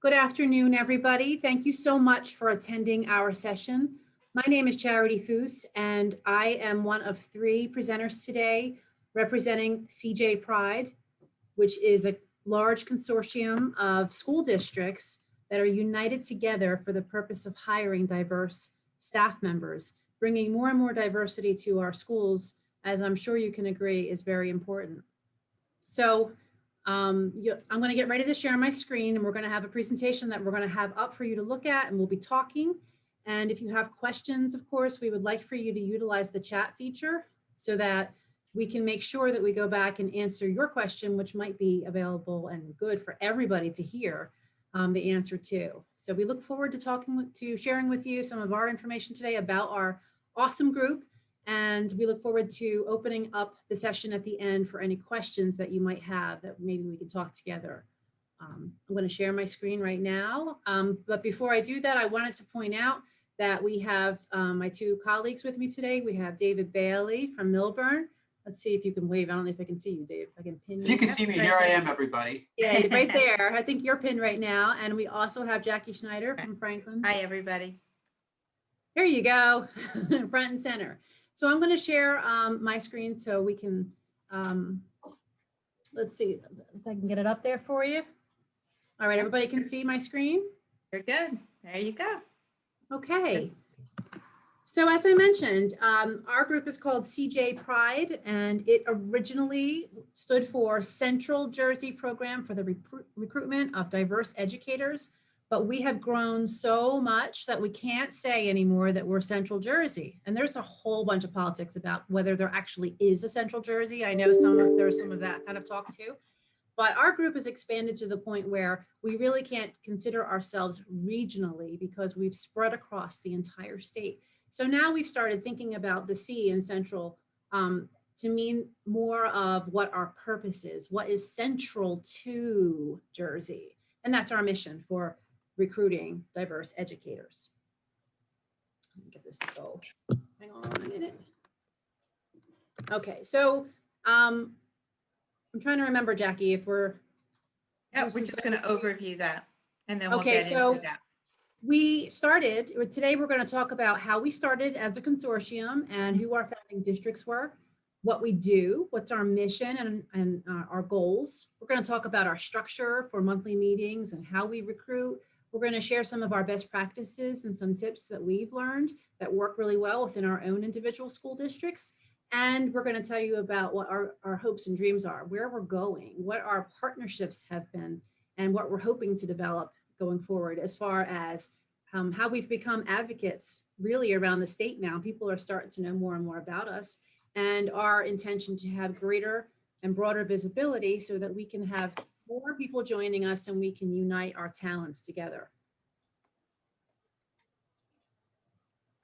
Good afternoon, everybody. Thank you so much for attending our session. My name is Charity Foose, and I am one of three presenters today representing CJ Pride, which is a large consortium of school districts that are united together for the purpose of hiring diverse staff members. Bringing more and more diversity to our schools, as I'm sure you can agree, is very important. So I'm going to get ready to share my screen, and we're going to have a presentation that we're going to have up for you to look at, and we'll be talking. And if you have questions, of course, we would like for you to utilize the chat feature so that we can make sure that we go back and answer your question, which might be available and good for everybody to hear the answer to. So we look forward to sharing with you some of our information today about our awesome group. And we look forward to opening up the session at the end for any questions that you might have that maybe we can talk together. I'm going to share my screen right now. But before I do that, I wanted to point out that we have my two colleagues with me today. We have David Bailey from Milburn. Let's see if you can wave. I don't know if I can see you, Dave. I can pin you. If you can see me, here I am, everybody. Yeah, right there. I think you're pinned right now. And we also have Jackie Schneider from Franklin. Hi, everybody. There you go, front and center. So I'm going to share my screen so we can, let's see if I can get it up there for you. All right, everybody can see my screen? You're good. There you go. Okay. So as I mentioned, our group is called CJ Pride, and it originally stood for Central Jersey Program for the Recruitment of Diverse Educators. But we have grown so much that we can't say anymore that we're Central Jersey. And there's a whole bunch of politics about whether there actually is a Central Jersey. I know there's some of that kind of talk too. But our group has expanded to the point where we really can't consider ourselves regionally because we've spread across the entire state. So now we've started thinking about the C in Central to mean more of what our purpose is, what is central to Jersey. And that's our mission for recruiting diverse educators. Let me get this to go. Hang on a minute. Okay, so I'm trying to remember, Jackie, if we're... Yeah, we're just going to overview that, and then we'll get into that. We started, today we're going to talk about how we started as a consortium and who our founding districts were, what we do, what's our mission and our goals. We're going to talk about our structure for monthly meetings and how we recruit. We're going to share some of our best practices and some tips that we've learned that work really well within our own individual school districts. And we're going to tell you about what our hopes and dreams are, where we're going, what our partnerships have been, and what we're hoping to develop going forward as far as how we've become advocates really around the state now. People are starting to know more and more about us, and our intention to have greater and broader visibility so that we can have more people joining us and we can unite our talents together.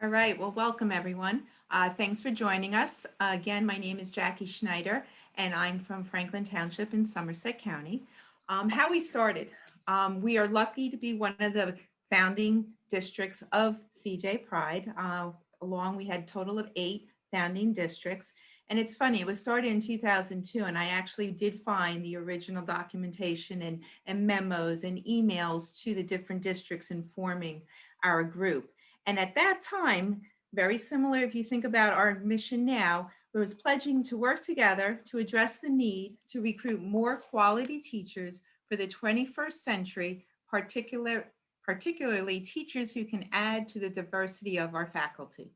All right, well, welcome everyone. Thanks for joining us. Again, my name is Jackie Schneider, and I'm from Franklin Township in Somerset County. How we started, we are lucky to be one of the founding districts of CJ Pride. We had a total of 8 founding districts. And it's funny, it was started in 2002, and I actually did find the original documentation and memos and emails to the different districts informing our group. And at that time, very similar if you think about our mission now, it was pledging to work together to address the need to recruit more quality teachers for the 21st century, particularly teachers who can add to the diversity of our faculty.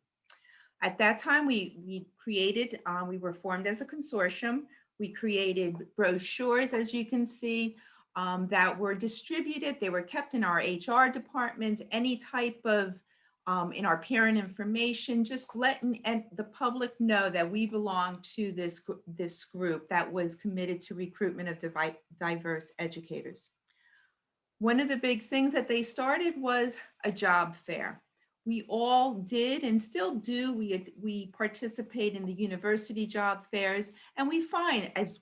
At that time, we were formed as a consortium. We created brochures, as you can see, that were distributed. They were kept in our HR departments, any type of, in our parent information, just letting the public know that we belong to this group that was committed to recruitment of diverse educators. One of the big things that they started was a job fair. We all did and still do. We participate in the university job fairs, and we find, as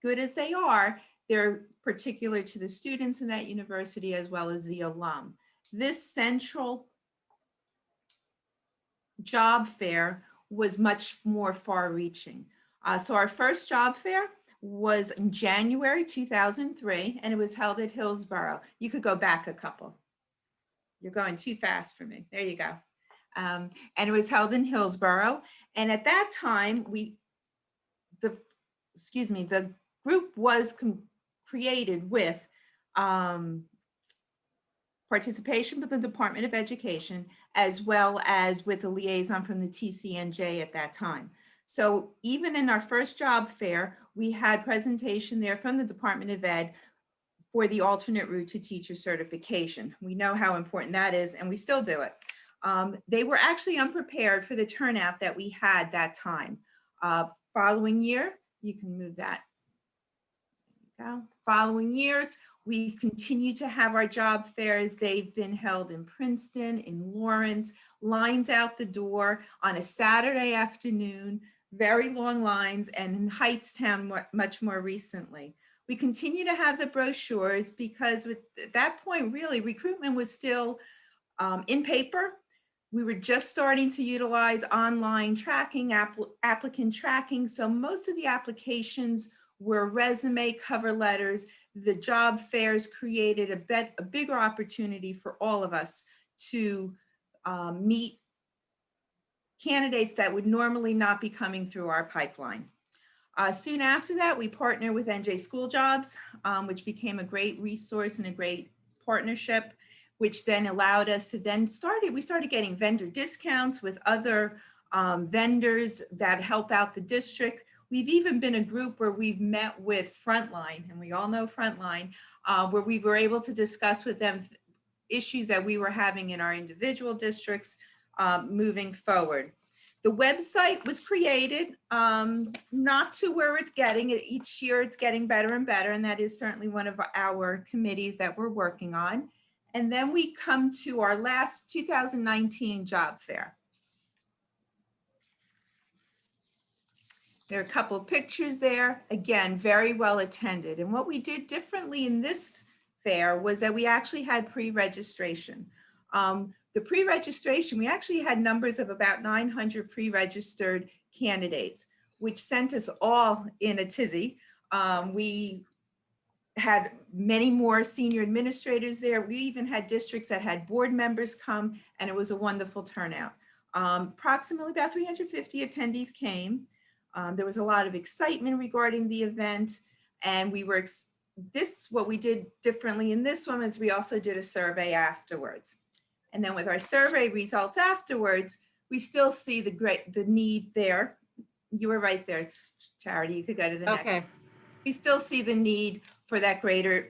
good as they are, they're particular to the students in that university as well as the alum. This central job fair was much more far-reaching. So our first job fair was in January 2003, and it was held at Hillsborough. You could go back a couple. You're going too fast for me. There you go. And it was held in Hillsborough. And at that time, the group was created with participation with the Department of Education, as well as with a liaison from the TCNJ at that time. So even in our first job fair, we had presentation there from the Department of Ed for the alternate route to teacher certification. We know how important that is, and we still do it. They were actually unprepared for the turnout that we had that time. Following year, you can move that. There you go. Following years, we continue to have our job fairs. They've been held in Princeton, in Lawrence, lines out the door on a Saturday afternoon, very long lines, and in Hightstown much more recently. We continue to have the brochures because at that point, really, recruitment was still in paper. We were just starting to utilize online tracking, applicant tracking. So most of the applications were resume, cover letters. The job fairs created a bigger opportunity for all of us to meet candidates that would normally not be coming through our pipeline. Soon after that, we partnered with NJ School Jobs, which became a great resource and a great partnership, which then allowed us to we started getting vendor discounts with other vendors that help out the district. We've even been a group where we've met with Frontline, and we all know Frontline, where we were able to discuss with them issues that we were having in our individual districts moving forward. The website was created not to where it's getting. Each year it's getting better and better, and that is certainly one of our committees that we're working on. And then we come to our last 2019 job fair. There are a couple of pictures there. Again, very well attended. And what we did differently in this fair was that we actually had pre-registration. The pre-registration, we actually had numbers of about 900 pre-registered candidates, which sent us all in a tizzy. We had many more senior administrators there. We even had districts that had board members come, and it was a wonderful turnout. Approximately about 350 attendees came. There was a lot of excitement regarding the event, and what we did differently in this one is we also did a survey afterwards. And then with our survey results afterwards, we still see the need there. You were right there, Charity. You could go to the next. Okay. We still see the need for that greater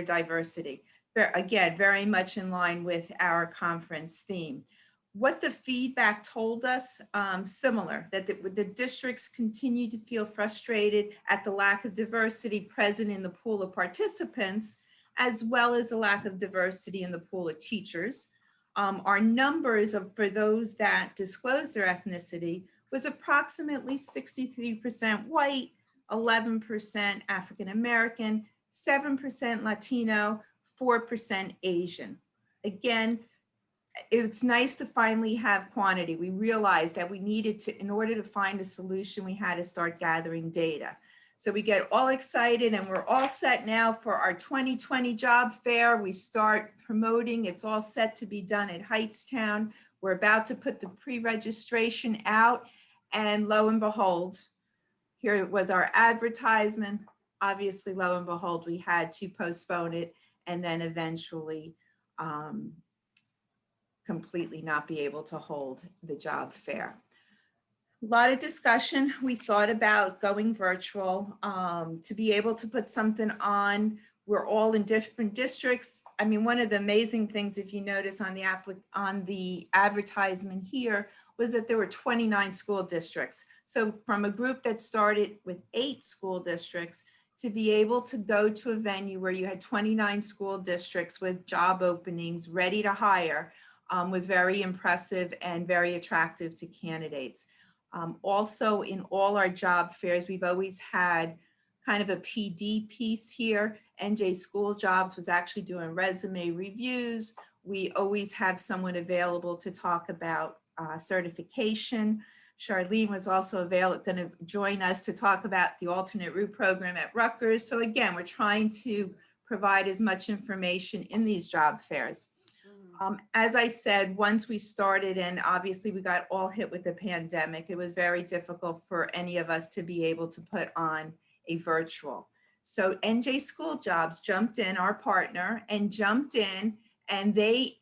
diversity. Again, very much in line with our conference theme. What the feedback told us, similar, that the districts continue to feel frustrated at the lack of diversity present in the pool of participants, as well as a lack of diversity in the pool of teachers. Our numbers for those that disclosed their ethnicity was approximately 63% white, 11% African-American, 7% Latino, 4% Asian. Again, it's nice to finally have quantity. We realized that we needed to, in order to find a solution, we had to start gathering data. So we get all excited and we're all set now for our 2020 job fair. We start promoting, it's all set to be done at Hightstown. We're about to put the pre-registration out, and lo and behold, here was our advertisement. Obviously, lo and behold, we had to postpone it and then eventually completely not be able to hold the job fair. A lot of discussion. We thought about going virtual to be able to put something on. We're all in different districts. I mean, one of the amazing things, if you notice on the advertisement here, was that there were 29 school districts. So from a group that started with 8 school districts to be able to go to a venue where you had 29 school districts with job openings ready to hire was very impressive and very attractive to candidates. Also, in all our job fairs, we've always had kind of a PD piece here. NJ School Jobs was actually doing resume reviews. We always have someone available to talk about certification. Charlene was also going to join us to talk about the alternate route program at Rutgers. So again, we're trying to provide as much information in these job fairs. As I said, once we started, and obviously we got all hit with the pandemic, it was very difficult for any of us to be able to put on a virtual. So NJ School Jobs jumped in, our partner, and jumped in, and they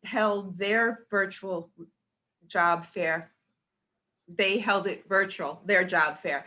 held their virtual job fair. They held it virtual, their job fair,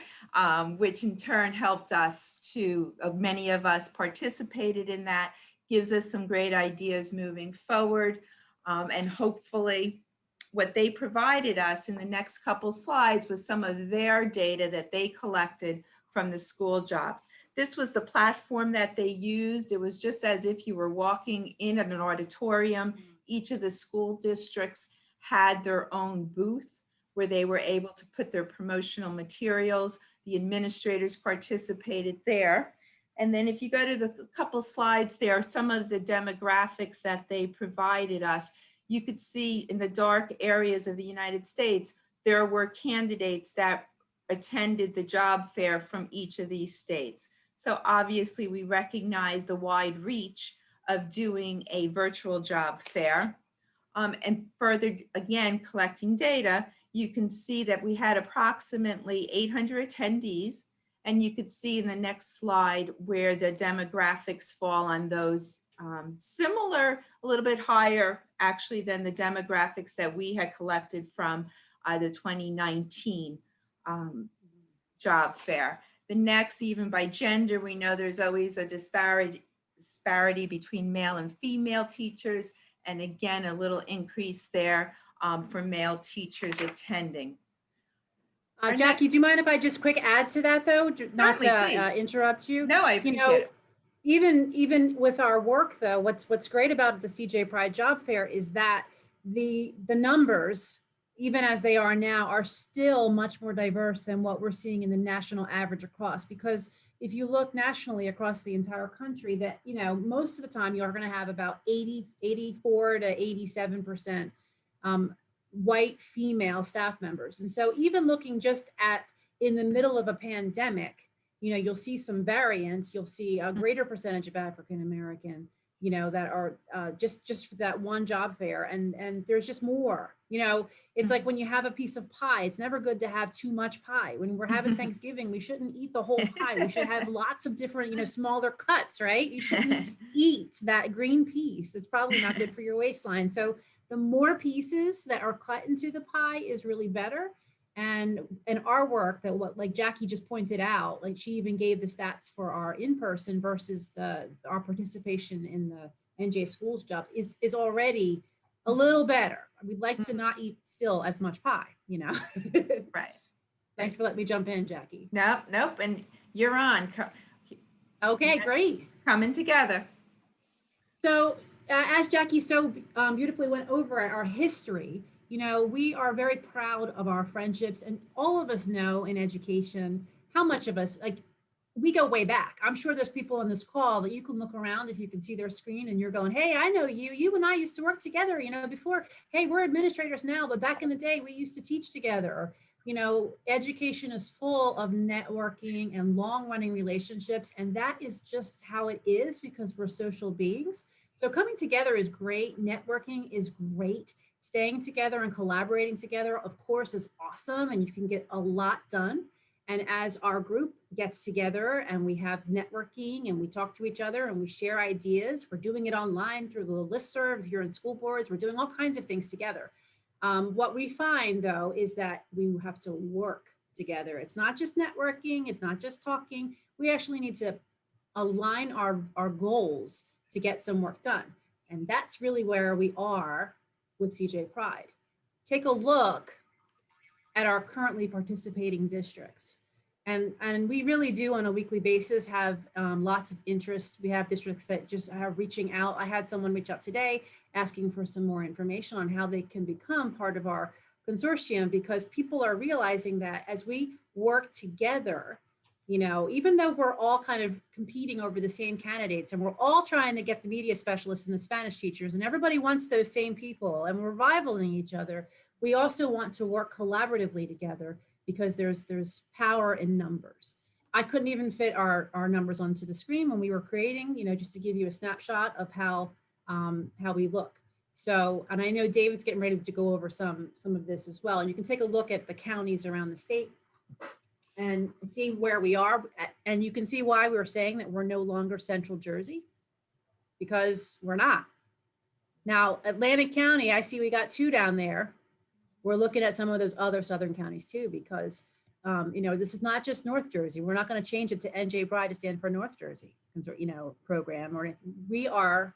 which in turn helped us to, many of us participated in that, gives us some great ideas moving forward. And hopefully what they provided us in the next couple slides was some of their data that they collected from the school jobs. This was the platform that they used. It was just as if you were walking in an auditorium. Each of the school districts had their own booth where they were able to put their promotional materials. The administrators participated there. And then if you go to the couple slides there, some of the demographics that they provided us, you could see in the dark areas of the United States, there were candidates that attended the job fair from each of these states. So obviously we recognize the wide reach of doing a virtual job fair. And further, again, collecting data, you can see that we had approximately 800 attendees. And you could see in the next slide where the demographics fall on those, similar, a little bit higher actually than the demographics that we had collected from the 2019 job fair. The next, even by gender, we know there's always a disparity between male and female teachers. And again, a little increase there for male teachers attending. Jackie, do you mind if I just quick add to that though? Not to interrupt you. No, I appreciate it. Even with our work though, what's great about the CJ Pride Job Fair is that the numbers, even as they are now, are still much more diverse than what we're seeing in the national average across. Because if you look nationally across the entire country, that, you know, most of the time you are going to have about 84 to 87% white female staff members. And so even looking just at in the middle of a pandemic, you know, you'll see some variance. You'll see a greater percentage of African American, you know, that are just for that one job fair. And there's just more, you know, it's like when you have a piece of pie, it's never good to have too much pie. When we're having Thanksgiving, we shouldn't eat the whole pie. We should have lots of different, you know, smaller cuts, right? You shouldn't eat that green piece. It's probably not good for your waistline. So the more pieces that are cut into the pie is really better. And in our work, that what like Jackie just pointed out, like she even gave the stats for our in-person versus our participation in the NJ Schools job is already a little better. We'd like to not eat still as much pie, you know. Right. Thanks for letting me jump in, Jackie. Nope. And you're on. Okay, great. Coming together. So as Jackie so beautifully went over our history, you know, we are very proud of our friendships, and all of us know in education how much of us, like, we go way back. I'm sure there's people on this call that you can look around if you can see their screen and you're going, hey, I know you. You and I used to work together, you know, before. Hey, we're administrators now, but back in the day, we used to teach together. You know, education is full of networking and long-running relationships, and that is just how it is because we're social beings. So coming together is great. Networking is great. Staying together and collaborating together, of course, is awesome, and you can get a lot done. And as our group gets together and we have networking and we talk to each other and we share ideas, we're doing it online through the listserv. If you're in school boards, we're doing all kinds of things together. What we find, though, is that we have to work together. It's not just networking. It's not just talking. We actually need to align our goals to get some work done. And that's really where we are with CJ Pride. Take a look at our currently participating districts. And we really do on a weekly basis have lots of interest. We have districts that just are reaching out. I had someone reach out today asking for some more information on how they can become part of our consortium, because people are realizing that as we work together, you know, even though we're all kind of competing over the same candidates and we're all trying to get the media specialists and the Spanish teachers and everybody wants those same people and we're rivaling each other, We also want to work collaboratively together because there's power in numbers. I couldn't even fit our numbers onto the screen when we were creating, just to give you a snapshot of how we look. So, and I know David's getting ready to go over some of this as well. And you can take a look at the counties around the state and see where we are. And you can see why we were saying that we're no longer Central Jersey, because we're not. Now, Atlantic County, I see we got 2 down there. We're looking at some of those other southern counties too, because this is not just North Jersey. We're not going to change it to NJ Pride to stand for North Jersey, program or anything. We are,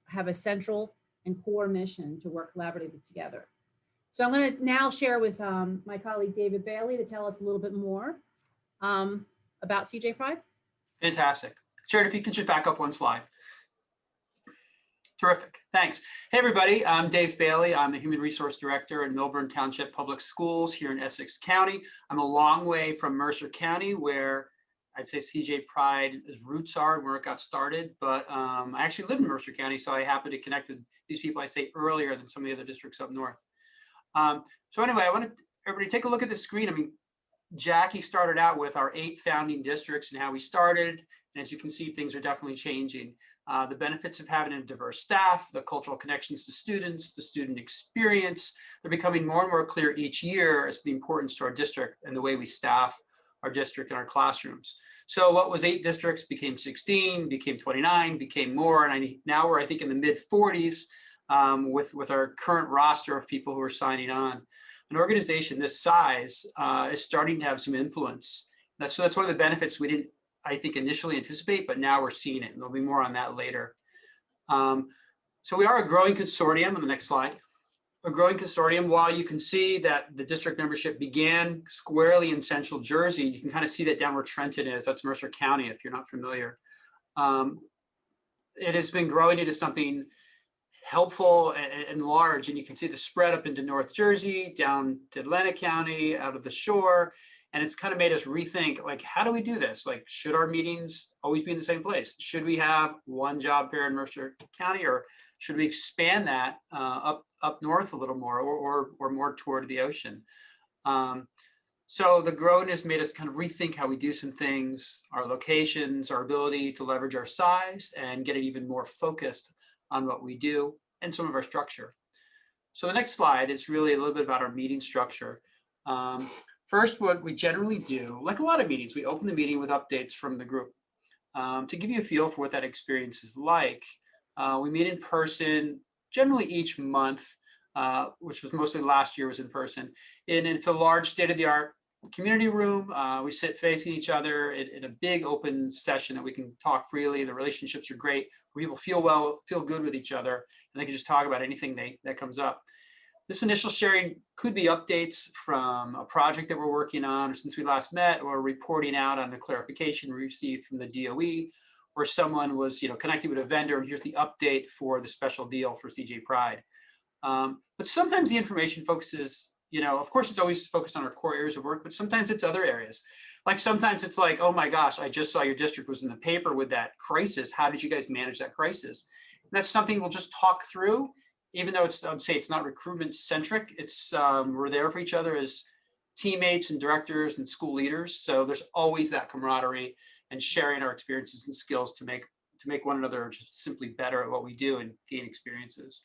have a central and core mission to work collaboratively together. So I'm going to now share with my colleague David Bailey to tell us a little bit more about CJ Pride. Fantastic. Jared, if you can just back up one slide. Terrific. Thanks. Hey, everybody. I'm Dave Bailey. I'm the Human Resource Director in Milburn Township Public Schools here in Essex County. I'm a long way from Mercer County, where I'd say CJ Pride's roots are, where it got started. But I actually live in Mercer County, so I happen to connect with these people, I say, earlier than some of the other districts up north. So anyway, I want everybody take a look at the screen. I mean, Jackie started out with our 8 founding districts and how we started. And as you can see, things are definitely changing. The benefits of having a diverse staff, the cultural connections to students, the student experience, they're becoming more and more clear each year as the importance to our district and the way we staff our district and our classrooms. So what was 8 districts became 16, became 29, became more. And now we're, I think, in the mid 40s with our current roster of people who are signing on. An organization this size is starting to have some influence. So that's one of the benefits we didn't, I think, initially anticipate, but now we're seeing it, and there'll be more on that later. So we are a growing consortium. On the next slide, a growing consortium. While you can see that the district membership began squarely in Central Jersey, you can kind of see that down where Trenton is. That's Mercer County, if you're not familiar. It has been growing into something helpful and large, and you can see the spread up into North Jersey, down to Atlantic County, out of the shore. And it's kind of made us rethink, like, how do we do this? Like, should our meetings always be in the same place? Should we have one job fair in Mercer County, or should we expand that up north a little more, or more toward the ocean? So the growing has made us kind of rethink how we do some things, our locations, our ability to leverage our size and get it even more focused on what we do and some of our structure. So the next slide is really a little bit about our meeting structure. First, what we generally do, like a lot of meetings, we open the meeting with updates from the group. To give you a feel for what that experience is like, we meet in person generally each month, which was mostly last year was in person. And it's a large state-of-the-art community room. We sit facing each other in a big open session that we can talk freely. The relationships are great, where people feel good with each other, and they can just talk about anything that comes up. This initial sharing could be updates from a project that we're working on, or since we last met, or reporting out on the clarification we received from the DOE, or someone was connected with a vendor, and here's the update for the special deal for CJ Pride. But sometimes the information focuses, of course, it's always focused on our core areas of work, but sometimes it's other areas. Like sometimes it's like, oh my gosh, I just saw your district was in the paper with that crisis. How did you guys manage that crisis? And that's something we'll just talk through. Even though I'd say it's not recruitment centric, it's we're there for each other as teammates and directors and school leaders. So there's always that camaraderie and sharing our experiences and skills to make one another just simply better at what we do and gain experiences.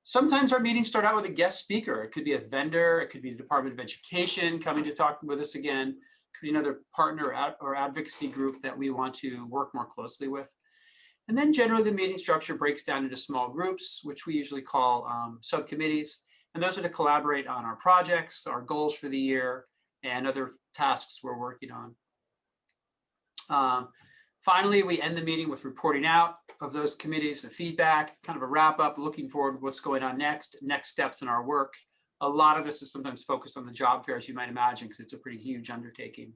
Sometimes our meetings start out with a guest speaker. It could be a vendor, it could be the Department of Education coming to talk with us again, it could be another partner or advocacy group that we want to work more closely with. And then generally the meeting structure breaks down into small groups, which we usually call subcommittees. And those are to collaborate on our projects, our goals for the year, and other tasks we're working on. Finally, we end the meeting with reporting out of those committees, the feedback, kind of a wrap up, looking forward to what's going on next steps in our work. A lot of this is sometimes focused on the job fair, as you might imagine, because it's a pretty huge undertaking.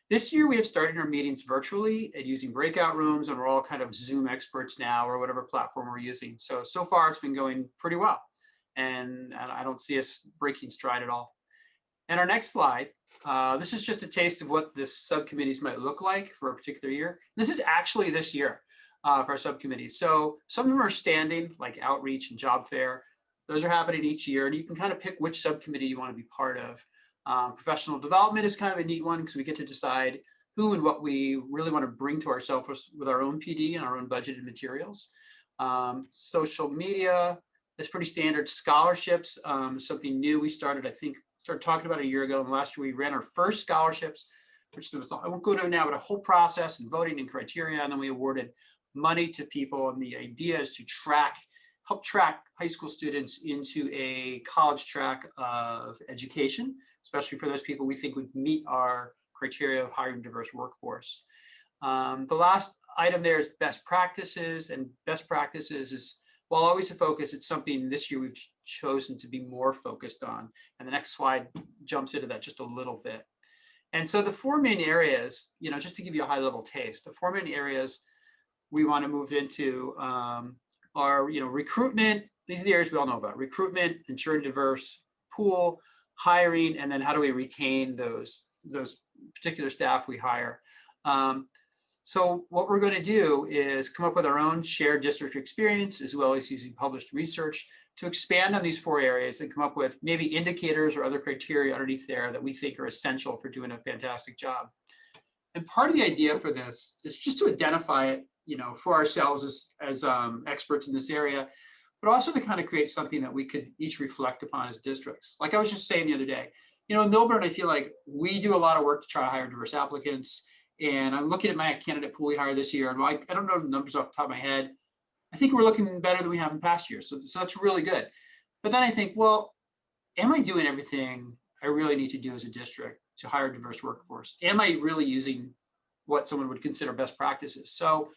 This year, we have started our meetings virtually and using breakout rooms, and we're all kind of Zoom experts now, or whatever platform we're using. So far, it's been going pretty well. And I don't see us breaking stride at all. And our next slide, this is just a taste of what the subcommittees might look like for a particular year. This is actually this year for our subcommittees. So some of them are standing, like outreach and job fair. Those are happening each year, and you can kind of pick which subcommittee you want to be part of. Professional development is kind of a neat one because we get to decide who and what we really want to bring to ourselves with our own PD and our own budgeted materials. Social media is pretty standard. Scholarships, something new we started talking about a year ago. And last year we ran our first scholarships, which was, I won't go into now, but a whole process and voting and criteria. And then we awarded money to people. And the idea is to help track high school students into a college track of education, especially for those people we think would meet our criteria of hiring diverse workforce. The last item there is best practices, and best practices is, while always a focus, it's something this year we've chosen to be more focused on. And the next slide jumps into that just a little bit. And so the four main areas, just to give you a high level taste, the four main areas we want to move into are, recruitment. These are the areas we all know about: recruitment, ensuring diverse pool, hiring, and then how do we retain those particular staff we hire. So what we're going to do is come up with our own shared district experience, as well as using published research to expand on these four areas and come up with maybe indicators or other criteria underneath there that we think are essential for doing a fantastic job. And part of the idea for this is just to identify it, for ourselves as experts in this area, but also to kind of create something that we could each reflect upon as districts. Like I was just saying the other day, in Milburn, I feel like we do a lot of work to try to hire diverse applicants. And I'm looking at my candidate pool we hired this year, and I don't know the numbers off the top of my head. I think we're looking better than we have in past years. So that's really good. But then I think, well, am I doing everything I really need to do as a district to hire a diverse workforce? Am I really using what someone would consider best practices? So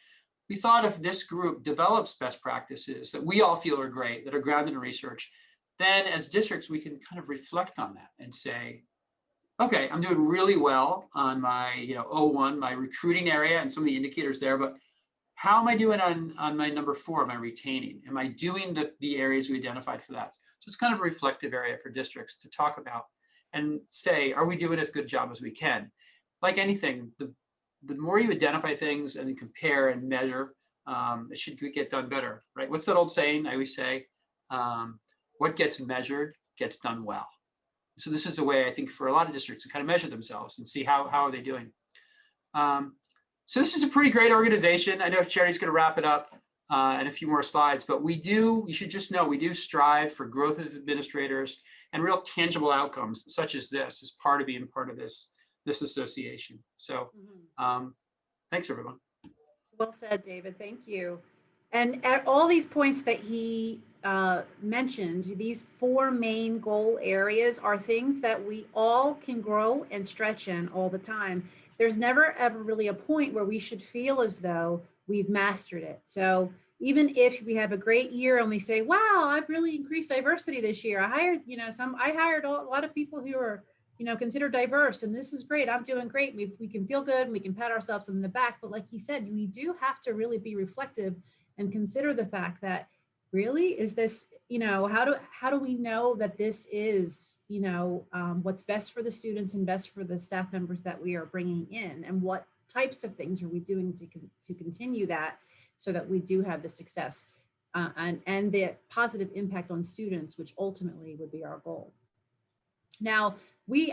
we thought if this group develops best practices that we all feel are great, that are grounded in research, then as districts, we can kind of reflect on that and say, okay, I'm doing really well on my, O1, my recruiting area and some of the indicators there, but how am I doing on my number 4? Am I retaining? Am I doing the areas we identified for that? So it's kind of a reflective area for districts to talk about and say, are we doing as good a job as we can? Like anything, the more you identify things and then compare and measure, it should get done better, right? What's that old saying I always say? What gets measured gets done well. So this is a way, I think, for a lot of districts to kind of measure themselves and see how are they doing. So this is a pretty great organization. I know Charity's going to wrap it up in a few more slides, but you should just know, we do strive for growth of administrators and real tangible outcomes such as this as part of being part of this association. So thanks, everyone. Well said, David. Thank you. And at all these points that he mentioned, these 4 main goal areas are things that we all can grow and stretch in all the time. There's never ever really a point where we should feel as though we've mastered it. So even if we have a great year and we say, wow, I've really increased diversity this year. I hired, I hired a lot of people who are, considered diverse, and this is great. I'm doing great. We can feel good and we can pat ourselves on the back. But like he said, we do have to really be reflective and consider the fact that really, is this, how do we know that this is, what's best for the students and best for the staff members that we are bringing in, and what types of things are we doing to continue that so that we do have the success and the positive impact on students, which ultimately would be our goal. Now, if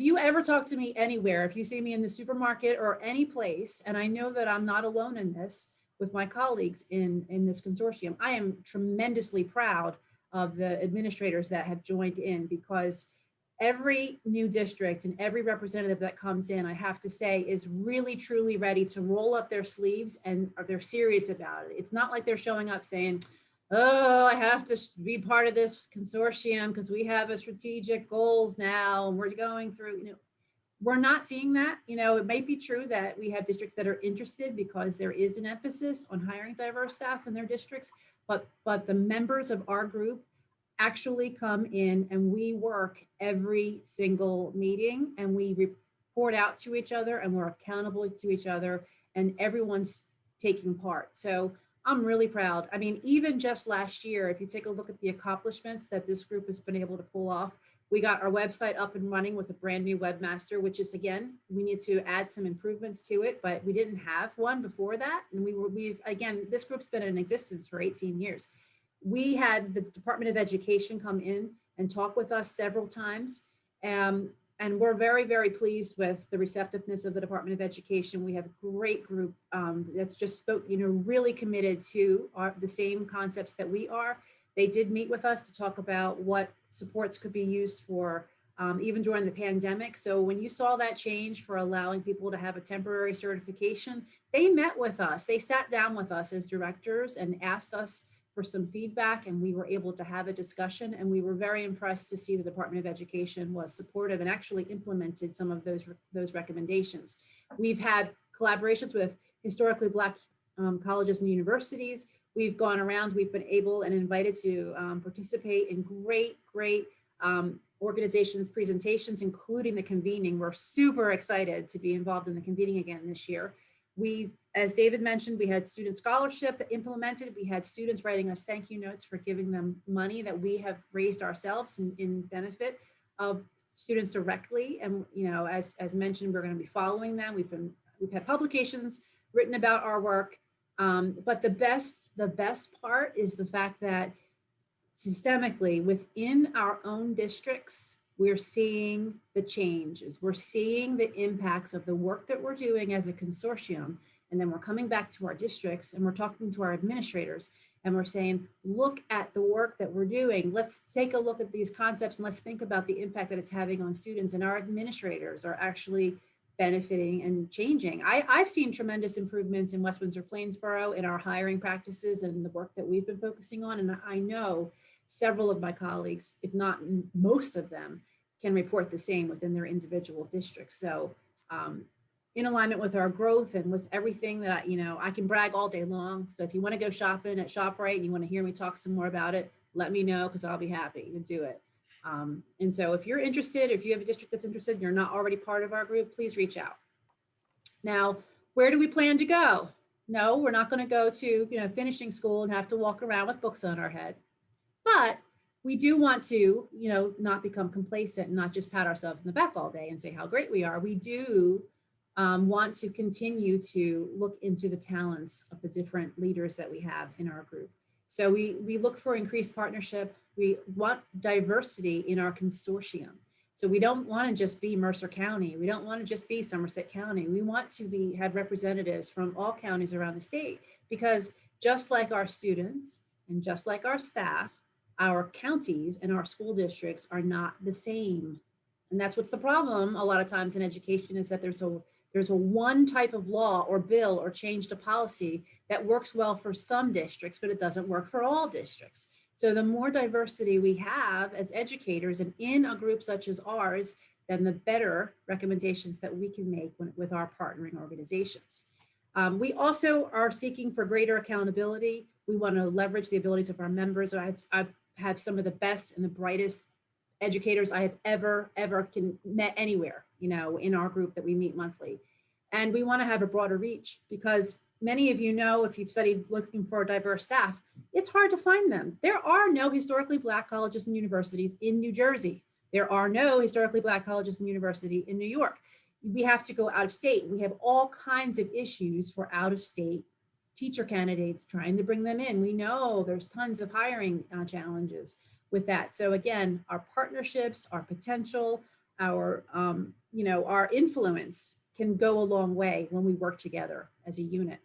you ever talk to me anywhere, if you see me in the supermarket or any place, and I know that I'm not alone in this with my colleagues in this consortium, I am tremendously proud of the administrators that have joined in, because every new district and every representative that comes in, I have to say, is really truly ready to roll up their sleeves, and they're serious about it. It's not like they're showing up saying, oh, I have to be part of this consortium because we have a strategic goals now and we're going through, we're not seeing that. It might be true that we have districts that are interested because there is an emphasis on hiring diverse staff in their districts, but the members of our group actually come in and we work every single meeting and we report out to each other and we're accountable to each other and everyone's taking part. So I'm really proud. I mean, even just last year, if you take a look at the accomplishments that this group has been able to pull off, we got our website up and running with a brand new webmaster, which is, again, we need to add some improvements to it, but we didn't have one before that. And again, this group's been in existence for 18 years. We had the Department of Education come in and talk with us several times. And we're very, very pleased with the receptiveness of the Department of Education. We have a great group that's just really committed to the same concepts that we are. They did meet with us to talk about what supports could be used for even during the pandemic. So when you saw that change for allowing people to have a temporary certification, they met with us. They sat down with us as directors and asked us for some feedback, and we were able to have a discussion, and we were very impressed to see the Department of Education was supportive and actually implemented some of those recommendations. We've had collaborations with historically Black colleges and universities. We've gone around, we've been able and invited to participate in great organizations' presentations, including the convening. We're super excited to be involved in the convening again this year. We, as David mentioned, we had student scholarship implemented. We had students writing us thank you notes for giving them money that we have raised ourselves in benefit of students directly. And as mentioned, we're going to be following them. We've had publications written about our work. But the best part is the fact that systemically within our own districts, we're seeing the changes. We're seeing the impacts of the work that we're doing as a consortium. And then we're coming back to our districts and we're talking to our administrators and we're saying, look at the work that we're doing. Let's take a look at these concepts and let's think about the impact that it's having on students. And our administrators are actually benefiting and changing. I've seen tremendous improvements in West Windsor Plainsboro in our hiring practices and the work that we've been focusing on. And I know several of my colleagues, if not most of them, can report the same within their individual districts. So in alignment with our growth and with everything that I can brag all day long. So if you want to go shopping at ShopRite and you want to hear me talk some more about it, let me know because I'll be happy to do it. And so if you're interested, if you have a district that's interested, and you're not already part of our group, please reach out. Now, where do we plan to go? No, we're not going to go to finishing school and have to walk around with books on our head. But we do want to, not become complacent and not just pat ourselves in the back all day and say how great we are. We do want to continue to look into the talents of the different leaders that we have in our group. So we look for increased partnership. We want diversity in our consortium. So we don't want to just be Mercer County. We don't want to just be Somerset County. We want to have representatives from all counties around the state, because just like our students and just like our staff, our counties and our school districts are not the same. And that's what's the problem a lot of times in education, is that there's a one type of law or bill or change to policy that works well for some districts, but it doesn't work for all districts. So the more diversity we have as educators and in a group such as ours, then the better recommendations that we can make with our partnering organizations. We also are seeking for greater accountability. We want to leverage the abilities of our members. I have some of the best and the brightest educators I have ever met anywhere, in our group that we meet monthly. And we want to have a broader reach, because many of if you've studied looking for diverse staff, it's hard to find them. There are no historically Black colleges and universities in New Jersey. There are no historically Black colleges and universities in New York. We have to go out of state. We have all kinds of issues for out of state teacher candidates, trying to bring them in. We know there's tons of hiring challenges with that. So again, our partnerships, our potential, our influence can go a long way when we work together as a unit.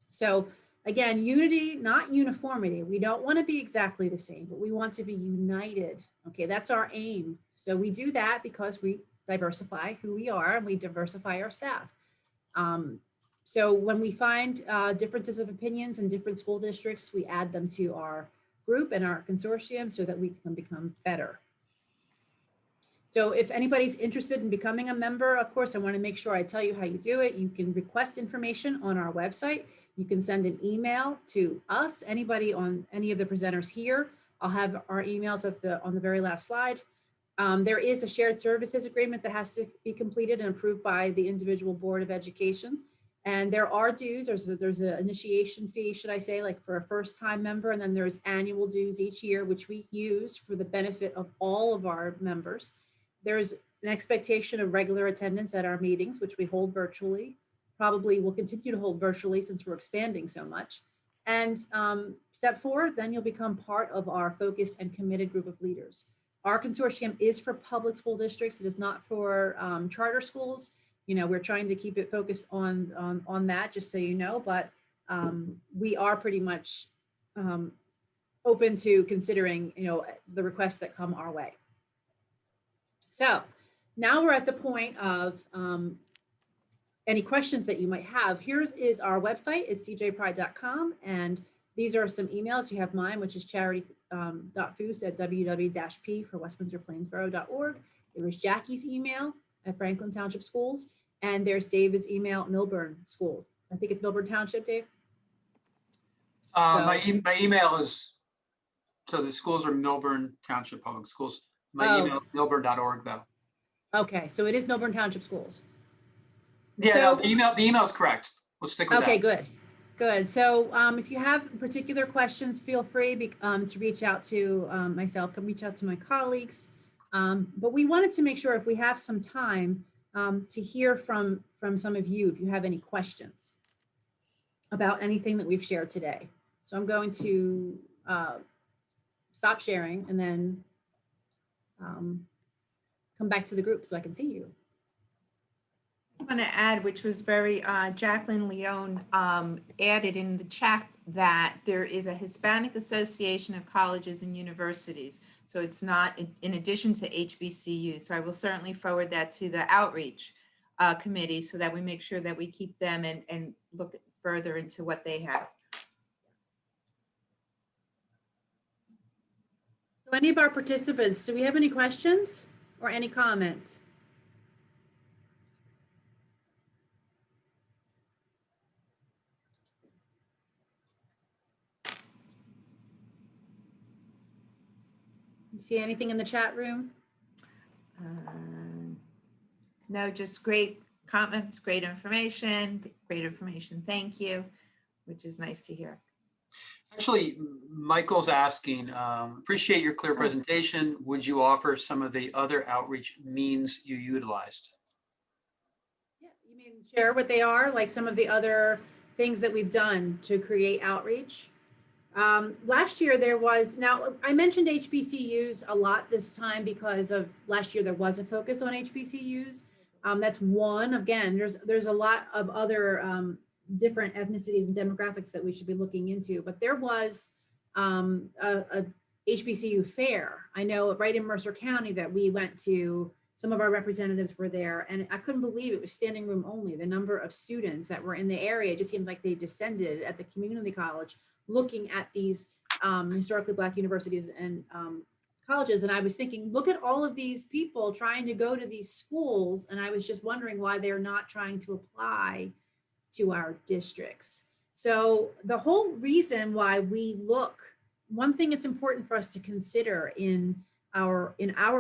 So again, unity, not uniformity. We don't want to be exactly the same, but we want to be united. Okay, that's our aim. So we do that because we diversify who we are and we diversify our staff. So when we find differences of opinions in different school districts, we add them to our group and our consortium so that we can become better. So if anybody's interested in becoming a member, of course, I want to make sure I tell you how you do it. You can request information on our website. You can send an email to us, anybody on any of the presenters here. I'll have our emails on the very last slide. There is a shared services agreement that has to be completed and approved by the individual Board of Education. And there are dues, there's an initiation fee, should I say, like for a first-time member, and then there's annual dues each year, which we use for the benefit of all of our members. There's an expectation of regular attendance at our meetings, which we hold virtually. Probably will continue to hold virtually since we're expanding so much. And step 4, then you'll become part of our focused and committed group of leaders. Our consortium is for public school districts. It is not for charter schools. We're trying to keep it focused on that, just so you know, but we are pretty much open to considering, the requests that come our way. So now we're at the point of any questions that you might have. Here's is our website. It's cjpride.com. And these are some emails. You have mine, which is charity.foos@ww-p for westwindsorplainsboro.org. There was Jackie's email at Franklin Township Schools. And there's David's email at Milburn Schools. I think it's Milburn Township, Dave. My email is, so the schools are Milburn Township Public Schools. My email is milburn.org though. Okay, so it is Milburn Township Schools. Yeah, So, no, the email is correct. We'll stick with that. Okay, good. So if you have particular questions, feel free to reach out to myself, come reach out to my colleagues. But we wanted to make sure if we have some time to hear from some of you, if you have any questions about anything that we've shared today. So I'm going to stop sharing and then come back to the group so I can see you. I want to add, which was very, Jacqueline Leone added in the chat that there is a Hispanic Association of Colleges and Universities. So it's not in addition to HBCU. So I will certainly forward that to the outreach committee so that we make sure that we keep them and look further into what they have. So any of our participants, do we have any questions or any comments? You see anything in the chat room? No, just great comments, great information. Thank you, which is nice to hear. Actually, Michael's asking, appreciate your clear presentation. Would you offer some of the other outreach means you utilized? Yeah, you mean share what they are, like some of the other things that we've done to create outreach? Last year there was, now I mentioned HBCUs a lot this time because of last year there was a focus on HBCUs. That's one. Again, there's a lot of other different ethnicities and demographics that we should be looking into, but there was a HBCU fair. I know right in Mercer County that we went to, some of our representatives were there, and I couldn't believe it was standing room only. The number of students that were in the area, it just seemed like they descended at the community college looking at these historically Black universities and colleges. And I was thinking, look at all of these people trying to go to these schools. And I was just wondering why they're not trying to apply to our districts. So the whole reason why we look, one thing it's important for us to consider in our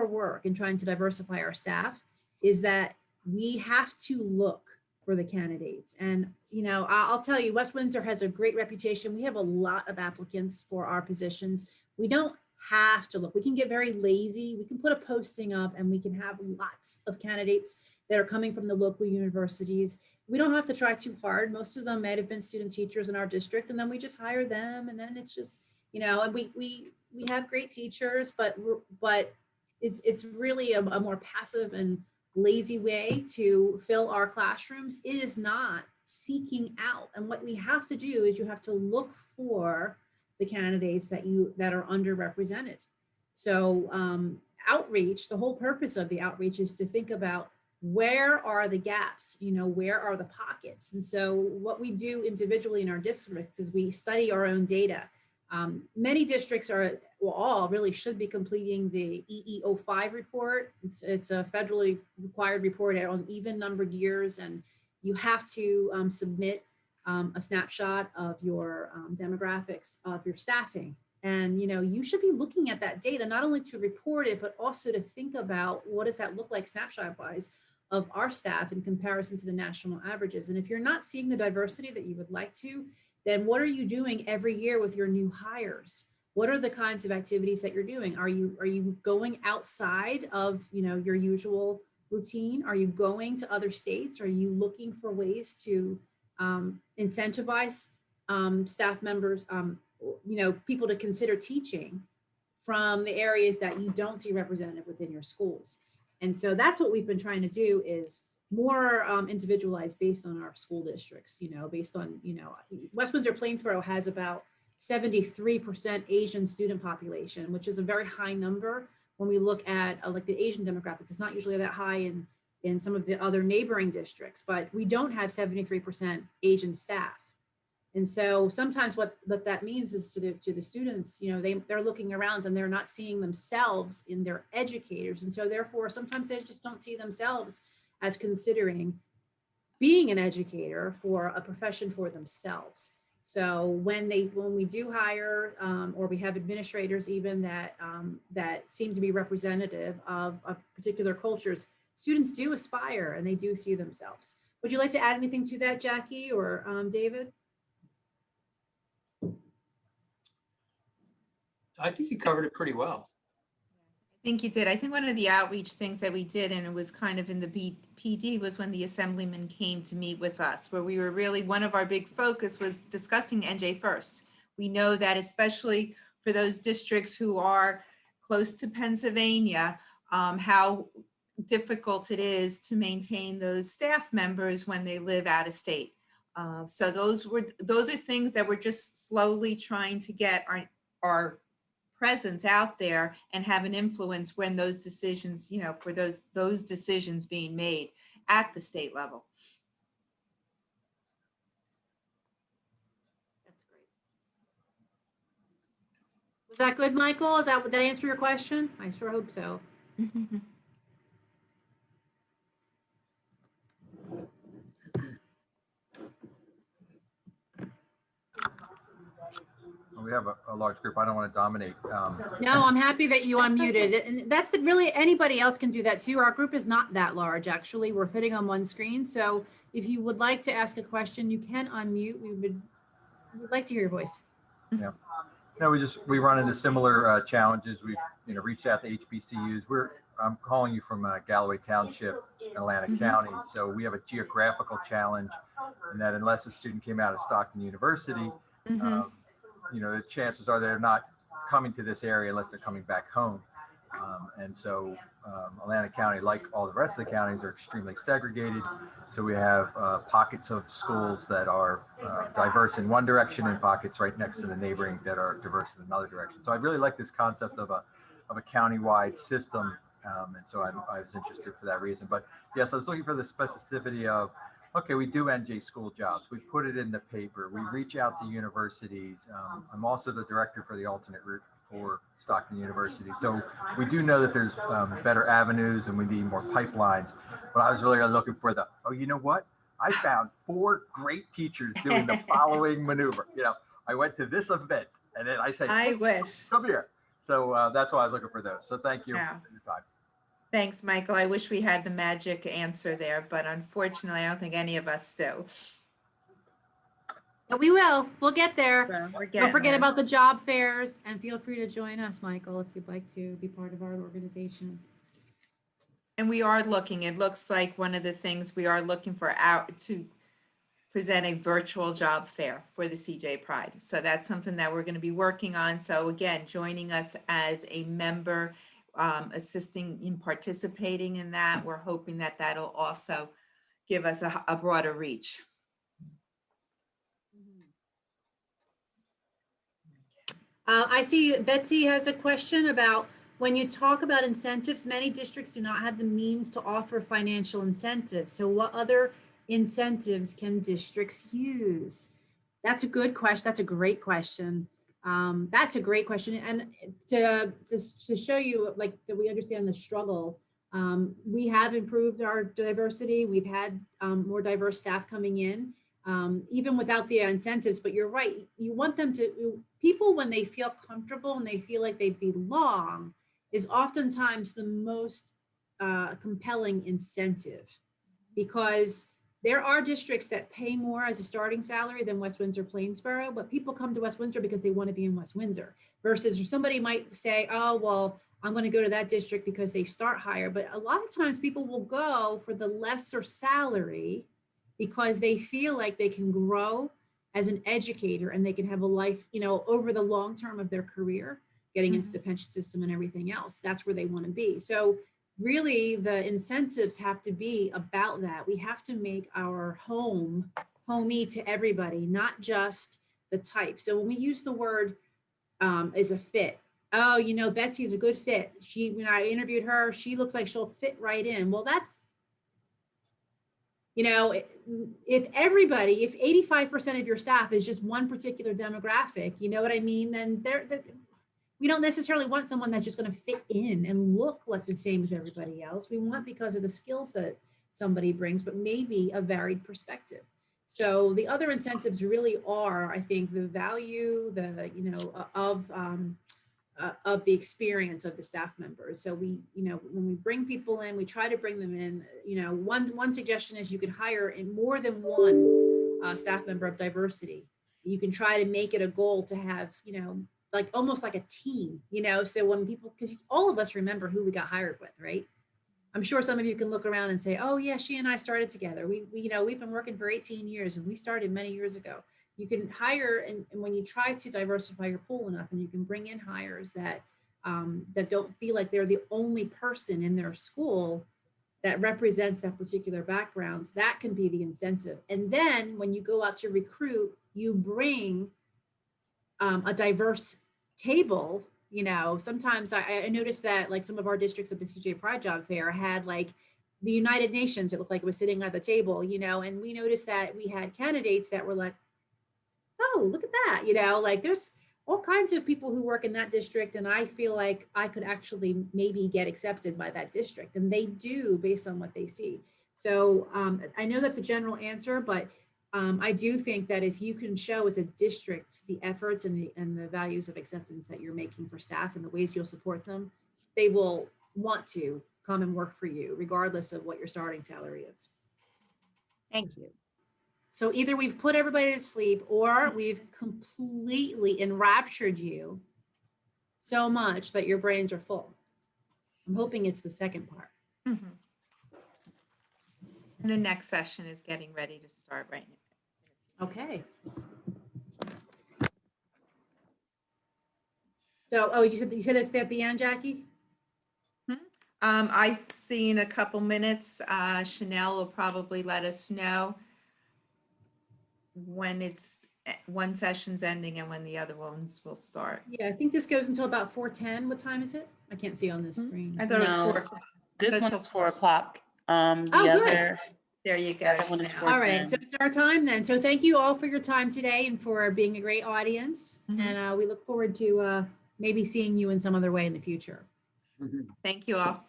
work in trying to diversify our staff is that we have to look for the candidates. And, I'll tell you, West Windsor has a great reputation. We have a lot of applicants for our positions. We don't have to look. We can get very lazy. We can put a posting up and we can have lots of candidates that are coming from the local universities. We don't have to try too hard. Most of them might have been student teachers in our district, and then we just hire them. And then it's just, and we have great teachers, but it's really a more passive and lazy way to fill our classrooms. It is not seeking out. And what we have to do is you have to look for the candidates that are underrepresented. So outreach, the whole purpose of the outreach is to think about where are the gaps, where are the pockets? And so what we do individually in our districts is we study our own data. Many districts all really should be completing the EE05 report. It's a federally required report on even numbered years, and you have to submit a snapshot of your demographics of your staffing. And you should be looking at that data, not only to report it, but also to think about what does that look like snapshot wise of our staff in comparison to the national averages. And if you're not seeing the diversity that you would like to, then what are you doing every year with your new hires? What are the kinds of activities that you're doing? Are you going outside of your usual routine? Are you going to other states? Are you looking for ways to incentivize staff members, people to consider teaching from the areas that you don't see represented within your schools. And so that's what we've been trying to do, is more individualized based on our school districts, based on, West Windsor Plainsboro has about 73% Asian student population, which is a very high number. When we look at like the Asian demographics, it's not usually that high in some of the other neighboring districts, but we don't have 73% Asian staff. And so sometimes what that means is to the students, they're looking around and they're not seeing themselves in their educators. And so therefore, sometimes they just don't see themselves as considering being an educator for a profession for themselves. So when we do hire, or we have administrators even that seem to be representative of particular cultures, students do aspire and they do see themselves. Would you like to add anything to that, Jackie or David? I think you covered it pretty well. I think you did. I think one of the outreach things that we did, and it was kind of in the PD, was when the assemblyman came to meet with us, where we were really, one of our big focus was discussing NJ first. We know that especially for those districts who are close to Pennsylvania, how difficult it is to maintain those staff members when they live out of state. So those are things that we're just slowly trying to get our presence out there and have an influence when those decisions, for those decisions being made at the state level. That's great. Was that good, Michael? Would that answer your question? I sure hope so. We have a large group. I don't want to dominate. No, I'm happy that you unmuted. And that's really, anybody else can do that too. Our group is not that large, actually. We're fitting on one screen. So if you would like to ask a question, you can unmute. We would like to hear your voice. Yeah. No, we run into similar challenges. We've reached out to HBCUs. I'm calling you from Galloway Township, Atlantic County. So we have a geographical challenge in that unless a student came out of Stockton University, the chances are they're not coming to this area unless they're coming back home. And so Atlantic County, like all the rest of the counties, are extremely segregated. So we have pockets of schools that are diverse in one direction and pockets right next to the neighboring that are diverse in another direction. So I really like this concept of a county-wide system. And so I was interested for that reason. But yes, I was looking for the specificity of, okay, we do NJ school jobs. We put it in the paper. We reach out to universities. I'm also the director for the alternate route for Stockton University. So we do know that there's better avenues and we need more pipelines. But I was really looking for you know what? I found 4 great teachers doing the following maneuver. I went to this event and then I said, I wish. Come here. So that's why I was looking for those. So thank you for your time. Thanks, Michael. I wish we had the magic answer there, but unfortunately, I don't think any of us do. But we will. We'll get there. Well, Don't forget about the job fairs, and feel free to join us, Michael, if you'd like to be part of our organization. And we are looking. It looks like one of the things we are looking for to present a virtual job fair for the CJ Pride. So that's something that we're going to be working on. So again, joining us as a member, assisting in participating in that. We're hoping that that'll also give us a broader reach. I see Betsy has a question about when you talk about incentives, many districts do not have the means to offer financial incentives. So what other incentives can districts use? That's a good question. That's a great question. That's a great question. And to show you like that we understand the struggle, we have improved our diversity. We've had more diverse staff coming in, even without the incentives. But you're right. You want them to, people when they feel comfortable and they feel like they belong is oftentimes the most compelling incentive, because there are districts that pay more as a starting salary than West Windsor Plainsboro, but people come to West Windsor because they want to be in West Windsor, versus somebody might say, oh, well, I'm going to go to that district because they start higher. But a lot of times people will go for the lesser salary because they feel like they can grow as an educator, and they can have a life, you know, over the long term of their career, getting into the pension system and everything else. That's where they want to be. So really the incentives have to be about that. We have to make our home homey to everybody, not just the type. So when we use the word is a fit, oh, you know, Betsy's a good fit. She, when I interviewed her, she looks like she'll fit right in. Well, that's, you know, if everybody, if 85% of your staff is just one particular demographic, you know what I mean? Then we don't necessarily want someone that's just going to fit in and look like the same as everybody else. We want, because of the skills that somebody brings, but maybe a varied perspective. So the other incentives really are, I think, the value, the, you know, of the experience of the staff members. So we, you know, when we bring people in, we try to bring them in, you know, one suggestion is you could hire in more than one staff member of diversity. You can try to make it a goal to have, you know, like almost like a team, you know, so when people, because all of us remember who we got hired with, right? I'm sure some of you can look around and say, oh yeah, she and I started together. We you know, we've been working for 18 years and we started many years ago. You can hire, and when you try to diversify your pool enough, and you can bring in hires that that don't feel like they're the only person in their school that represents that particular background, that can be the incentive. And then when you go out to recruit, you bring a diverse table. You know, sometimes I noticed that like some of our districts at the CJ Pride Job Fair had like the United Nations, it looked like it was sitting at the table, you know, and we noticed that we had candidates that were like, oh, look at that, you know, like there's all kinds of people who work in that district, and I feel like I could actually maybe get accepted by that district, and they do based on what they see. So I know that's a general answer, but I do think that if you can show as a district the efforts and the values of acceptance that you're making for staff and the ways you'll support them, they will want to come and work for you, regardless of what your starting salary is. Thank you. So either we've put everybody to sleep, or we've completely enraptured you so much that your brains are full. I'm hoping it's the second part. Mhm. And the next session is getting ready to start right now. Okay. So, oh, you said it's at the end, Jackie? I see in a couple minutes, Chanel will probably let us know when one session's ending and when the other ones will start. Yeah, I think this goes until about 4:10. What time is it? I can't see on this screen. I thought it was No, 4 o'clock. This That's one's till 4 o'clock. The Oh, good. other, There you go. other one is Chanel. 4:10. All right, so it's our time then. So thank you all for your time today and for being a great audience. And we look forward to maybe seeing you in some other way in the future. Thank you all.